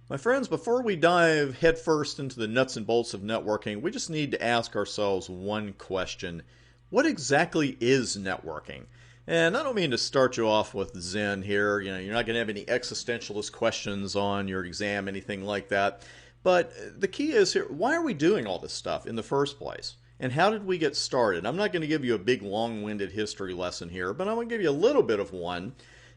My friends, before we dive headfirst into the nuts and bolts of networking, we just need to ask ourselves one question. What exactly is networking? And I don't mean to start you off with Zen here. You're not going to have any existentialist questions on your exam, anything like that. But the key is here, why are we doing all this stuff in the first place? And how did we get started? I'm not going to give you a big long-winded history lesson here, but I'm going to give you a little bit of one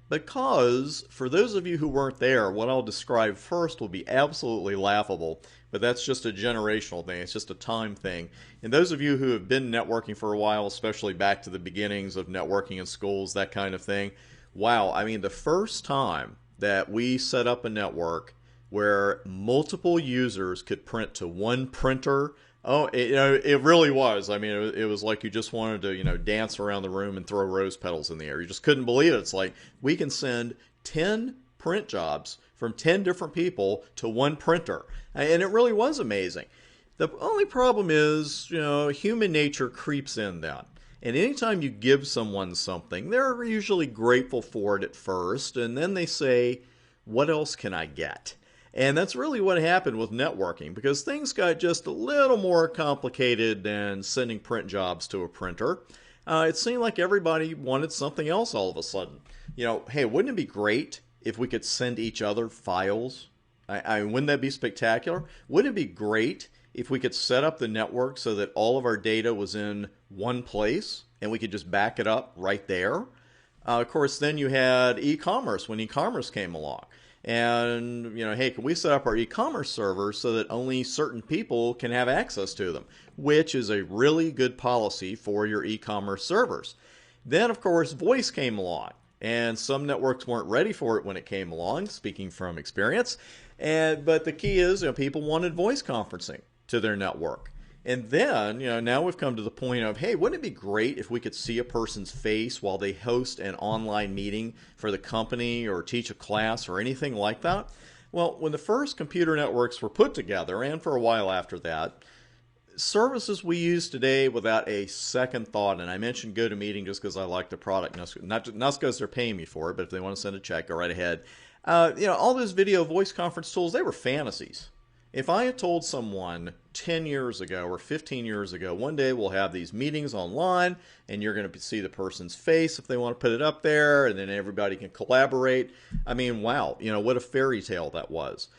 because for those of you who weren't there, what I'll describe first will be absolutely laughable, but that's just a generational thing. It's just a time thing. And those of you who have been networking for a while, especially back to the beginnings of networking in schools, that kind of thing, wow, I mean, the first time that we set up a network where multiple users could print to one printer. Oh, it really was. I mean, it was like you just wanted to, dance around the room and throw rose petals in the air. You just couldn't believe it. It's like we can send 10 print jobs from 10 different people to one printer. And it really was amazing. The only problem is, human nature creeps in then. And anytime you give someone something, they're usually grateful for it at first, and then they say, what else can I get? And that's really what happened with networking because things got just a little more complicated than sending print jobs to a printer. It seemed like everybody wanted something else all of a sudden. Hey, wouldn't it be great if we could send each other files? Wouldn't that be spectacular? Wouldn't it be great if we could set up the network so that all of our data was in one place and we could just back it up right there? Of course, then you had e-commerce when e-commerce came along. And, hey, can we set up our e-commerce servers so that only certain people can have access to them, which is a really good policy for your e-commerce servers. Then, of course, voice came along, and some networks weren't ready for it when it came along, speaking from experience. But the key is, people wanted voice conferencing to their network. And then, now we've come to the point of, hey, wouldn't it be great if we could see a person's face while they host an online meeting for the company or teach a class or anything like that? Well, when the first computer networks were put together, and for a while after that, services we use today without a second thought, and I mentioned GoToMeeting just because I like the product, not because they're paying me for it, but if they want to send a check, go right ahead. All those video voice conference tools, they were fantasies. If I had told someone 10 years ago or 15 years ago, one day we'll have these meetings online and you're going to see the person's face if they want to put it up there and then everybody can collaborate. I mean, wow, what a fairy tale that was.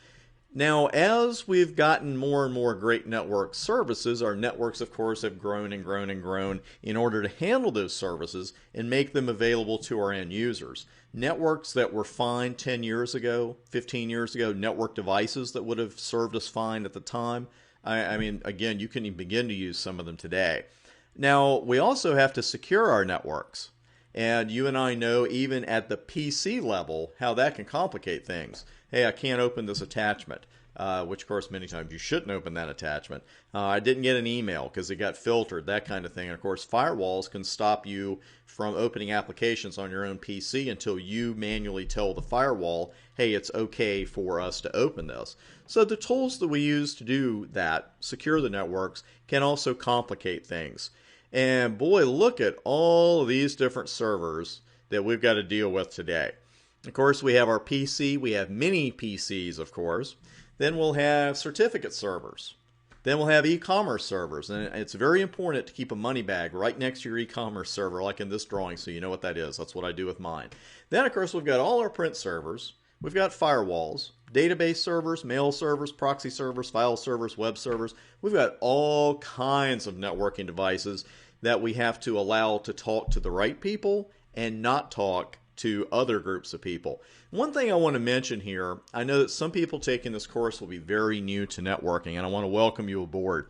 Now, as we've gotten more and more great network services, our networks, of course, have grown and grown and grown in order to handle those services and make them available to our end users. Networks that were fine 10 years ago, 15 years ago, network devices that would have served us fine at the time. I mean, again, you can even begin to use some of them today. Now, we also have to secure our networks. And you and I know, even at the PC level, how that can complicate things. Hey, I can't open this attachment, which, of course, many times you shouldn't open that attachment. I didn't get an email because it got filtered, that kind of thing. And, of course, firewalls can stop you from opening applications on your own PC until you manually tell the firewall, hey, it's okay for us to open this. So the tools that we use to do that, secure the networks, can also complicate things. And boy, look at all of these different servers that we've got to deal with today. Of course, we have our PC. We have mini PCs, of course. Then we'll have certificate servers. Then we'll have e-commerce servers. And it's very important to keep a money bag right next to your e-commerce server, like in this drawing, so you know what that is. That's what I do with mine. Then, of course, we've got all our print servers. We've got firewalls, database servers, mail servers, proxy servers, file servers, web servers. We've got all kinds of networking devices that we have to allow to talk to the right people and not talk to other groups of people. One thing I want to mention here, I know that some people taking this course will be very new to networking, and I want to welcome you aboard.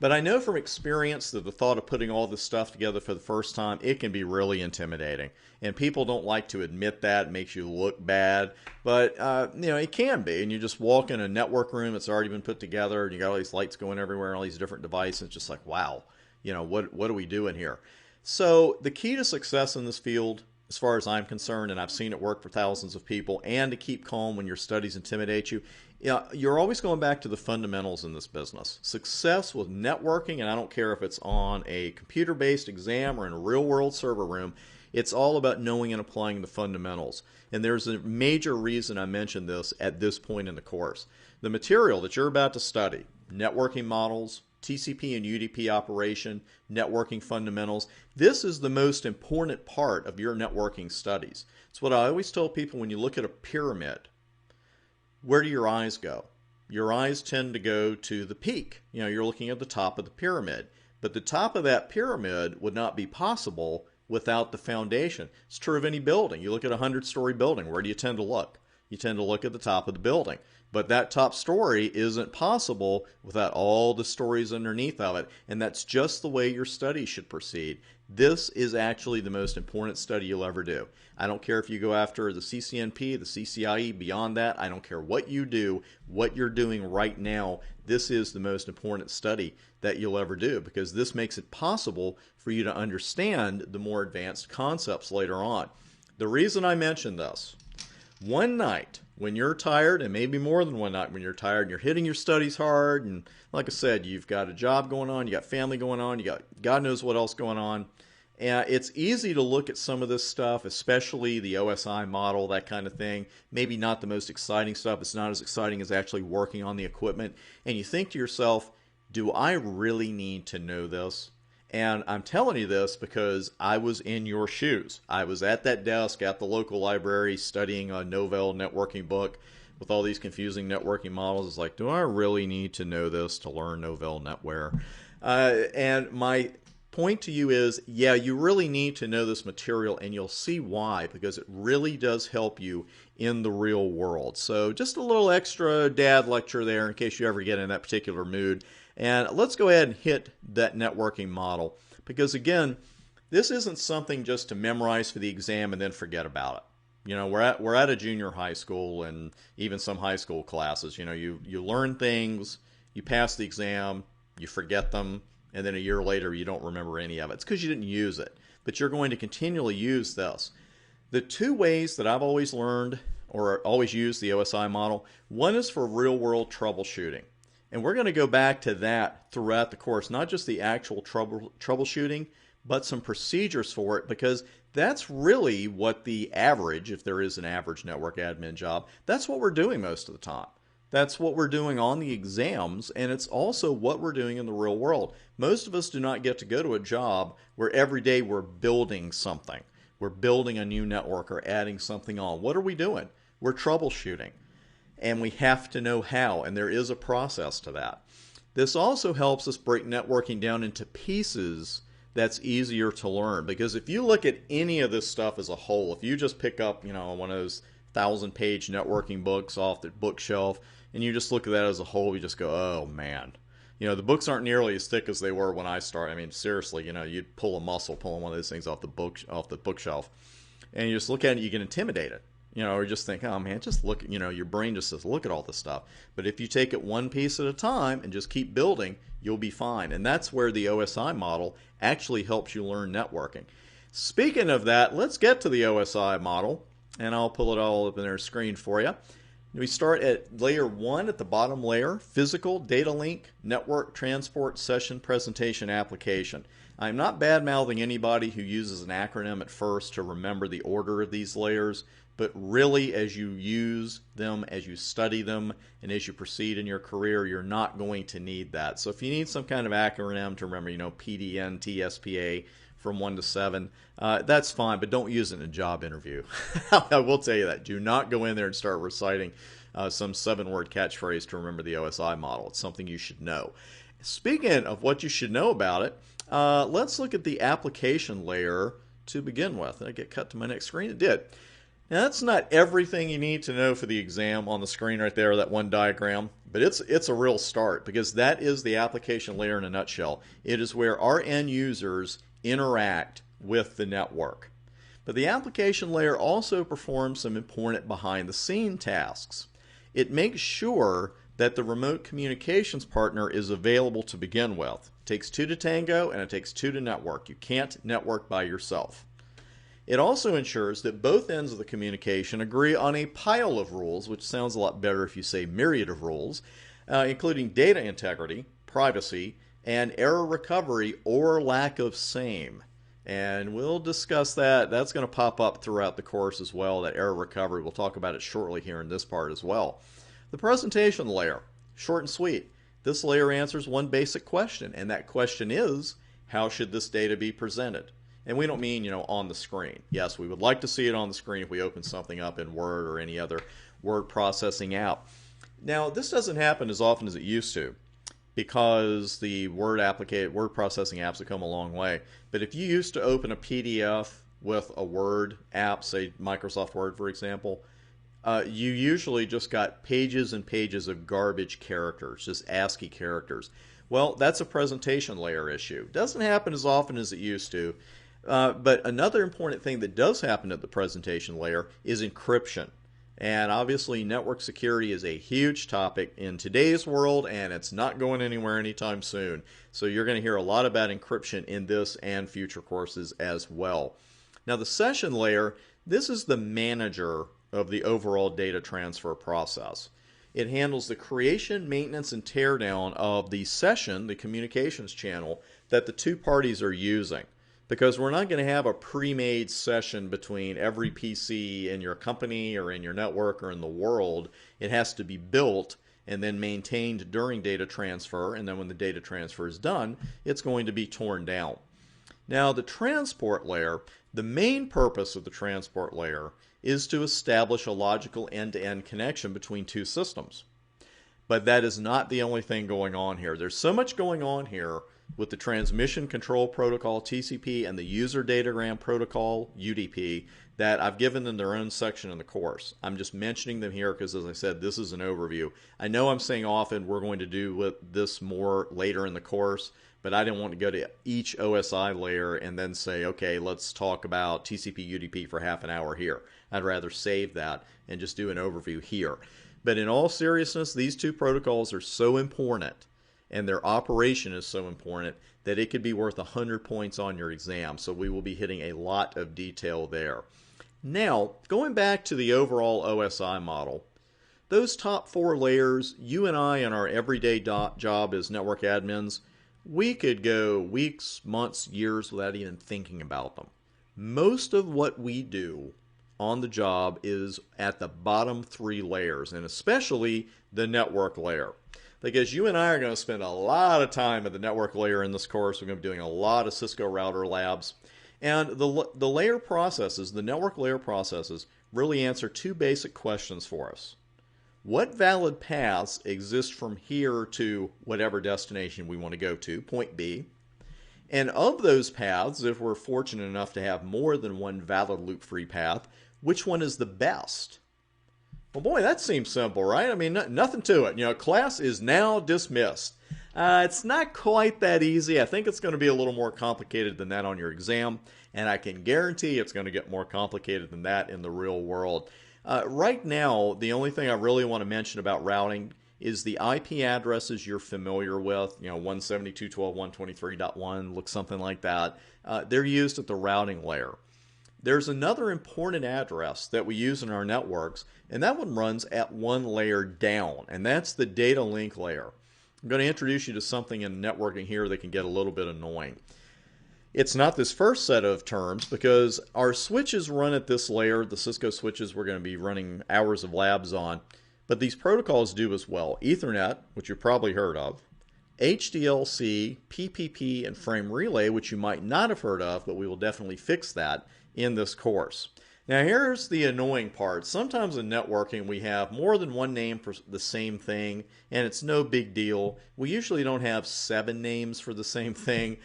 But I know from experience that the thought of putting all this stuff together for the first time, it can be really intimidating. And people don't like to admit that. It makes you look bad. But, it can be. And you just walk in a network room that's already been put together, and you got all these lights going everywhere and all these different devices. It's just like, wow, what are we doing here? So the key to success in this field, as far as I'm concerned, and I've seen it work for thousands of people, and to keep calm when your studies intimidate you, you're always going back to the fundamentals in this business. Success with networking, and I don't care if it's on a computer-based exam or in a real-world server room, It's all about knowing and applying the fundamentals. And there's a major reason I mentioned this at this point in the course. The material that you're about to study, networking models, TCP and UDP operation, networking fundamentals, this is the most important part of your networking studies. It's what I always tell people when you look at a pyramid. Where do your eyes go? Your eyes tend to go to the peak. You're looking at the top of the pyramid. But the top of that pyramid would not be possible without the foundation. It's true of any building. You look at a 100-story building, where do you tend to look? You tend to look at the top of the building. But that top story isn't possible without all the stories underneath of it. And that's just the way your study should proceed. This is actually the most important study you'll ever do. I don't care if you go after the CCNP, the CCIE, beyond that. I don't care what you do, what you're doing right now. This is the most important study that you'll ever do, because this makes it possible for you to understand the more advanced concepts later on. The reason I mention this, one night when you're tired, and maybe more than one night when you're tired, and you're hitting your studies hard, and like I said, you've got a job going on, you got family going on, you got God knows what else going on, and it's easy to look at some of this stuff, especially the OSI model, that kind of thing. Maybe not the most exciting stuff. It's not as exciting as actually working on the equipment. And you think to yourself, do I really need to know this? And I'm telling you this because I was in your shoes. I was at that desk at the local library studying a Novell networking book with all these confusing networking models. It's like, do I really need to know this to learn Novell NetWare? And my point to you is, yeah, you really need to know this material, and you'll see why, because it really does help you in the real world. So just a little extra dad lecture there in case you ever get in that particular mood. And let's go ahead and hit that networking model, because again, this isn't something just to memorize for the exam and then forget about it. We're at a junior high school, and even some high school classes. You learn things, you pass the exam, you forget them, and then a year later you don't remember any of it. It's because you didn't use it. But you're going to continually use this. The two ways that I've always learned or always used the OSI model, one is for real-world troubleshooting. And we're going to go back to that throughout the course, not just the actual troubleshooting, but some procedures for it, because that's really what the average, if there is an average network admin job, that's what we're doing most of the time. That's what we're doing on the exams, and it's also what we're doing in the real world. Most of us do not get to go to a job where every day we're building something. We're building a new network or adding something on. What are we doing? We're troubleshooting, and we have to know how, and there is a process to that. This also helps us break networking down into pieces that's easier to learn, because if you look at any of this stuff as a whole, if you just pick up, one of those 1,000-page networking books off the bookshelf, and you just look at that as a whole, you just go, oh man. The books aren't nearly as thick as they were when I started. I mean, seriously, you'd pull a muscle pulling one of those things off the bookshelf, and you just look at it, you get intimidated. Or just think, oh man, just look, your brain just says, look at all this stuff. But if you take it one piece at a time and just keep building, you'll be fine. And that's where the OSI model actually helps you learn networking. Speaking of that, let's get to the OSI model, and I'll pull it all up in their screen for you. We start at layer 1 at the bottom layer, physical data link, network transport session presentation application. I'm not bad-mouthing anybody who uses an acronym at first to remember the order of these layers, but really as you use them, as you study them, and as you proceed in your career, you're not going to need that. So if you need some kind of acronym to remember, PDN, TSPA, from 1 to 7, that's fine, but don't use it in a job interview. I will tell you that. Do not go in there and start reciting some 7-word catchphrase to remember the OSI model. It's something you should know. Speaking of what you should know about it, let's look at the application layer to begin with. Did I get cut to my next screen? It did. Now, that's not everything you need to know for the exam on the screen right there, that one diagram, but it's a real start, because that is the application layer in a nutshell. It is where our end users interact with the network. But the application layer also performs some important behind-the-scene tasks. It makes sure that the remote communications partner is available to begin with. It takes 2 to tango, and it takes 2 to network. You can't network by yourself. It also ensures that both ends of the communication agree on a pile of rules, which sounds a lot better if you say myriad of rules, including data integrity, privacy, and error recovery or lack of same. And we'll discuss that. That's going to pop up throughout the course as well, that error recovery. We'll talk about it shortly here in this part as well. The presentation layer, short and sweet. This layer answers one basic question, and that question is, how should this data be presented? And we don't mean, on the screen. Yes, we would like to see it on the screen if we open something up in Word or any other word processing app. Now, this doesn't happen as often as it used to, because the word processing apps have come a long way. But if you used to open a PDF with a Word app, say Microsoft Word, for example, you usually just got pages and pages of garbage characters, just ASCII characters. Well, that's a presentation layer issue. Doesn't happen as often as it used to. But another important thing that does happen at the presentation layer is encryption. And obviously, network security is a huge topic in today's world, and it's not going anywhere anytime soon. So you're going to hear a lot about encryption in this and future courses as well. Now, the session layer, this is the manager of the overall data transfer process. It handles the creation, maintenance, and teardown of the session, the communications channel, that the two parties are using. Because we're not going to have a pre-made session between every PC in your company or in your network or in the world. It has to be built and then maintained during data transfer, and then when the data transfer is done, it's going to be torn down. Now, the transport layer, the main purpose of the transport layer is to establish a logical end-to-end connection between two systems. But that is not the only thing going on here. There's so much going on here with the Transmission Control Protocol, TCP, and the User Datagram Protocol, UDP, that I've given them their own section in the course. I'm just mentioning them here because, as I said, this is an overview. I know I'm saying often we're going to do this more later in the course, but I didn't want to go to each OSI layer and then say, okay, let's talk about TCP UDP for half an hour here. I'd rather save that and just do an overview here. But in all seriousness, these two protocols are so important, and their operation is so important, that it could be worth 100 points on your exam. So we will be hitting a lot of detail there. Now, going back to the overall OSI model, those top four layers, you and I in our everyday job as network admins, we could go weeks, months, years without even thinking about them. Most of what we do on the job is at the bottom three layers, and especially the network layer. Because you and I are going to spend a lot of time at the network layer in this course. We're going to be doing a lot of Cisco router labs. And the layer processes, the network layer processes, really answer two basic questions for us. What valid paths exist from here to whatever destination we want to go to, point B? And of those paths, if we're fortunate enough to have more than one valid loop-free path, which one is the best? Well, boy, that seems simple, right? I mean, nothing to it. Class is now dismissed. It's not quite that easy. I think it's going to be a little more complicated than that on your exam, and I can guarantee it's going to get more complicated than that in the real world. Right now, the only thing I really want to mention about routing is the IP addresses you're familiar with, 172.12.123.1, looks something like that. They're used at the routing layer. There's another important address that we use in our networks, and that one runs at one layer down, and that's the data link layer. I'm going to introduce you to something in networking here that can get a little bit annoying. It's not this first set of terms because our switches run at this layer, the Cisco switches we're going to be running hours of labs on, but these protocols do as well. Ethernet, which you've probably heard of, HDLC, PPP, and frame relay, which you might not have heard of, but we will definitely fix that in this course. Now here's the annoying part. Sometimes in networking we have more than one name for the same thing, and it's no big deal. We usually don't have 7 names for the same thing.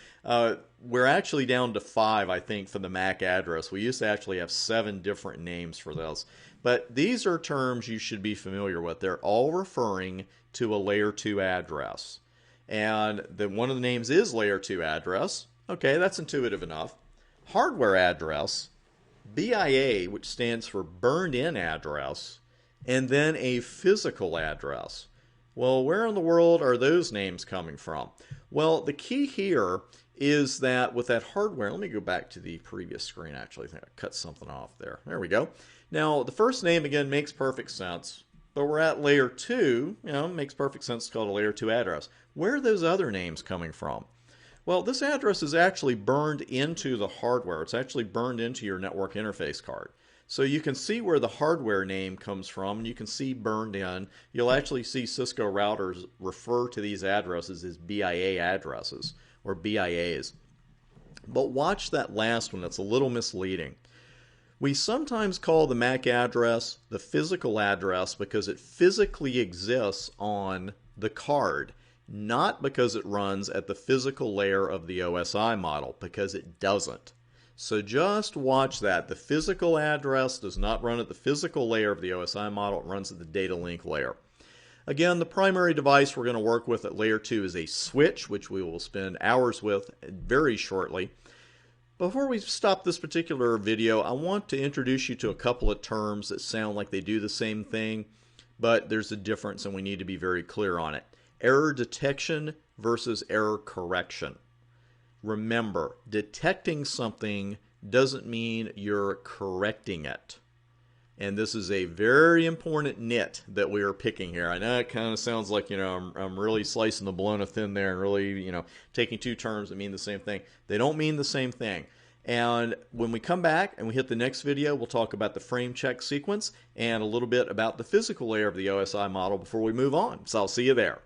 We're actually down to 5, I think, for the MAC address. We used to actually have 7 different names for this. But these are terms you should be familiar with. They're all referring to a layer 2 address. And one of the names is layer 2 address. Okay, that's intuitive enough. Hardware address, BIA, which stands for burned in address, and then a physical address. Well, where in the world are those names coming from? Well, the key here is that with that hardware, let me go back to the previous screen actually. I think I cut something off there. There we go. Now, the first name again makes perfect sense, but we're at layer 2, it makes perfect sense to call it a layer 2 address. Where are those other names coming from? Well, this address is actually burned into the hardware. It's actually burned into your network interface card. So you can see where the hardware name comes from, and you can see burned in. You'll actually see Cisco routers refer to these addresses as BIA addresses or BIAs. But watch that last one, it's a little misleading. We sometimes call the MAC address the physical address because it physically exists on the card, not because it runs at the physical layer of the OSI model, because it doesn't. So just watch that. The physical address does not run at the physical layer of the OSI model. It runs at the data link layer. Again, the primary device we're going to work with at layer 2 is a switch, which we will spend hours with very shortly. Before we stop this particular video, I want to introduce you to a couple of terms that sound like they do the same thing, but there's a difference and we need to be very clear on it. Error detection versus error correction. Remember, detecting something doesn't mean you're correcting it. And this is a very important nit that we are picking here. I know it kind of sounds like, I'm really slicing the bologna thin there and really, taking two terms that mean the same thing. They don't mean the same thing. And when we come back and we hit the next video, we'll talk about the frame check sequence and a little bit about the physical layer of the OSI model before we move on. So I'll see you there.